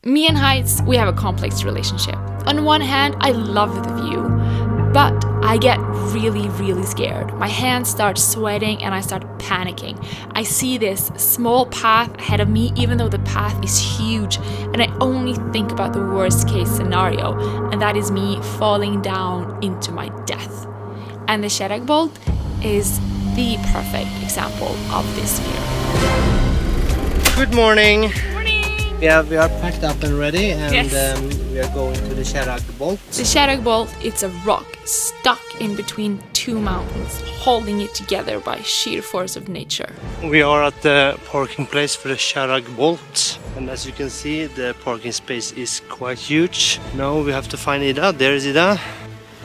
Me and heights, we have a complex relationship. On one hand, I love the view, but I get really, really scared. My hands start sweating and I start panicking. I see this small path ahead of me, even though the path is huge, and I only think about the worst case scenario, and that is me falling down into my death. And the Kjeragbolt is the perfect example of this fear. Good morning. Yeah, we are packed up and ready, and yes. We are going to the Kjeragbolt. The Kjeragbolt, it's a rock stuck in between two mountains, holding it together by sheer force of nature. We are at the parking place for the Kjeragbolt, and as you can see, the parking space is quite huge. Now we have to find Ida. There is Ida.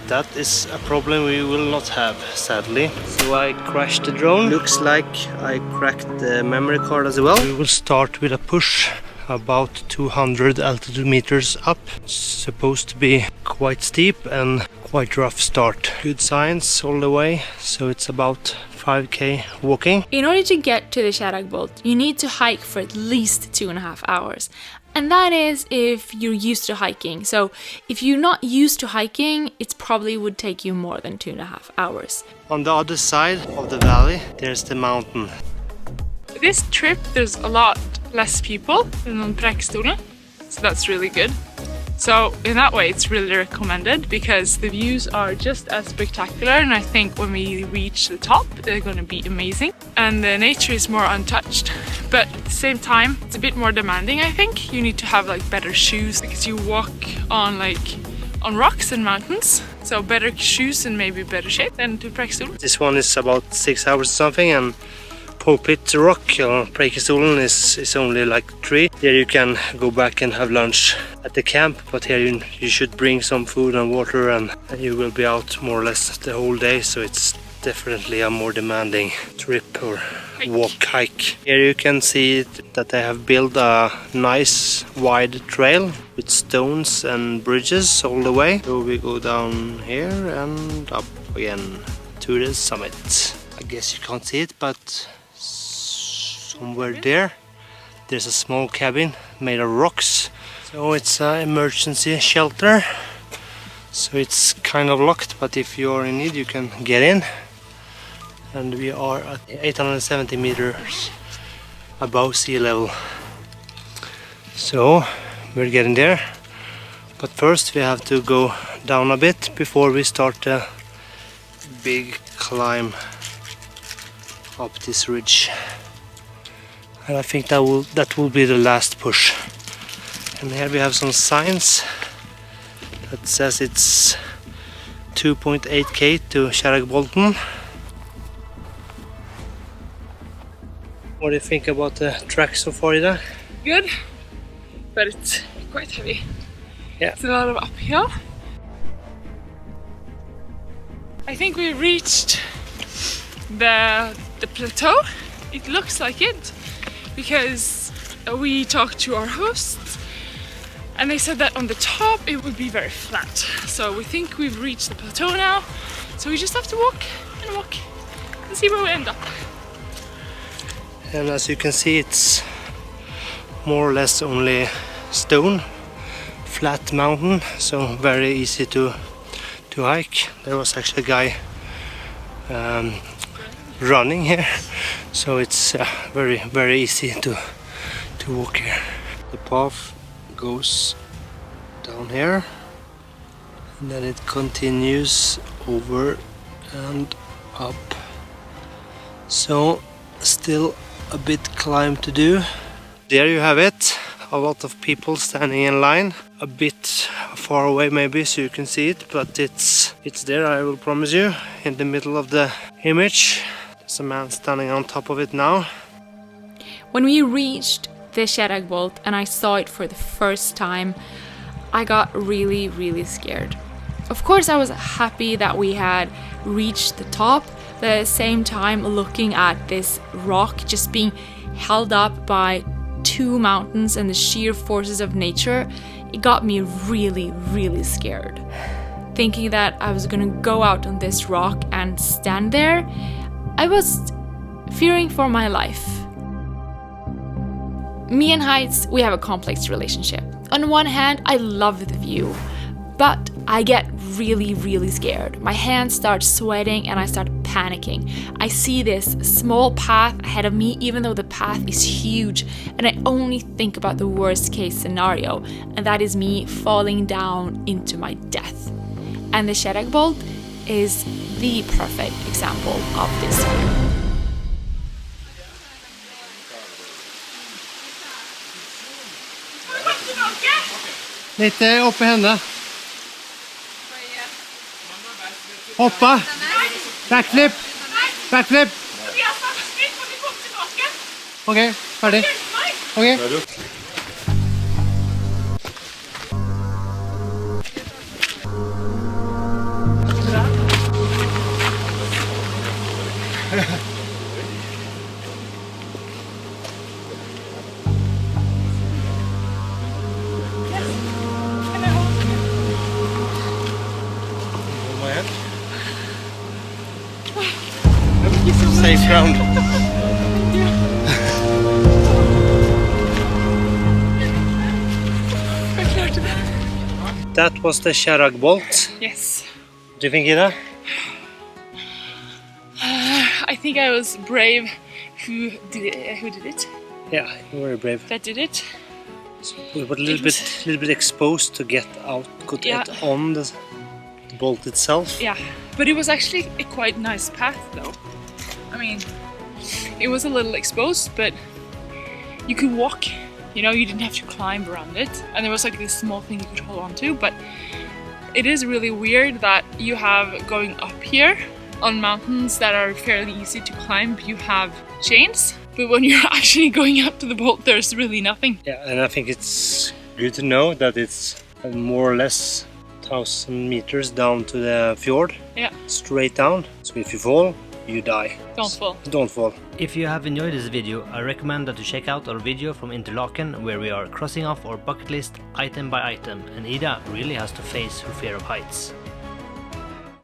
That is a problem we will not have, sadly. So I crashed the drone. Looks like I cracked the memory card as well. We will start with a push about 200 altitude meters up. It's supposed to be quite steep and quite rough start. Good signs all the way, so it's about 5k walking. In order to get to the Kjeragbolt, you need to hike for at least 2.5 hours. And that is if you're used to hiking. So if you're not used to hiking, it probably would take you more than 2.5 hours. On the other side of the valley, there's the mountain. This trip, there's a lot less people than on Preikestolen, so that's really good. So in that way, it's really recommended because the views are just as spectacular, and I think when we reach the top, they're going to be amazing. And the nature is more untouched, but at the same time, it's a bit more demanding, I think. You need to have like better shoes because you walk on rocks and mountains, so better shoes and maybe better shape than to Preikestolen. This one is about 6 hours or something, and Pulpit Rock or Preikestolen is only like 3. There you can go back and have lunch at the camp, but here you should bring some food and water, and you will be out more or less the whole day, so it's definitely a more demanding trip or hike. Here you can see that they have built a nice wide trail with stones and bridges all the way. So we go down here and up again to the summit. I guess you can't see it, but somewhere there's a small cabin made of rocks. So it's an emergency shelter. So it's kind of locked, but if you are in need you can get in. And we are at 870 meters above sea level. So we're getting there. But first we have to go down a bit before we start the big climb up this ridge. And I think that will be the last push. And here we have some signs that says it's 2.8k to Kjeragbolten. What do you think about the track so far, Ida? Good, but it's quite heavy. Yeah. It's a lot of uphill. I think we reached the plateau. It looks like it because we talked to our hosts and they said that on the top it would be very flat. So we think we've reached the plateau now, so we just have to walk and see where we end up. And as you can see, it's more or less only stone, flat mountain, so very easy to hike. There was actually a guy running here, so it's very, very easy to walk here. The path goes down here and then it continues over and up, so still a bit climb to do. There you have it, a lot of people standing in line, a bit far away maybe so you can see it, but it's there, I will promise you, in the middle of the image. There's a man standing on top of it now. When we reached the Kjeragbolt and I saw it for the first time, I got really, really scared. Of course I was happy that we had reached the top, but at the same time looking at this rock just being held up by two mountains and the sheer forces of nature, it got me really, really scared. Thinking that I was gonna go out on this rock and stand there, I was fearing for my life. Me and heights, we have a complex relationship. On one hand, I love the view, but I get really, really scared. My hands start sweating and I start panicking. I see this small path ahead of me, even though the path is huge, and I only think about the worst case scenario, and that is me falling down into my death. And the Kjeragbolt is the perfect example of this view. Lite opp i hendene. Hoppa! Backflip! Backflip! Ok, ferdig. Ok. Safe ground. That was the Kjeragbolt. Yes. What do you think, Ida? I think I was brave who did it. Yeah, you were brave. That did it. We were a little bit exposed to get on the bolt itself. Yeah, but it was actually a quite nice path though. I mean, it was a little exposed, but you could walk, you know, you didn't have to climb around it. And there was like this small thing you could hold on to, but it is really weird that you have going up here on mountains that are fairly easy to climb, you have chains, but when you're actually going up to the bolt, there's really nothing. Yeah, and I think it's good to know that it's more or less 1,000 meters down to the fjord. Yeah. Straight down. So if you fall, you die. Don't fall. Don't fall. If you have enjoyed this video, I recommend that you check out our video from Interlaken, where we are crossing off our bucket list item by item, and Ida really has to face her fear of heights.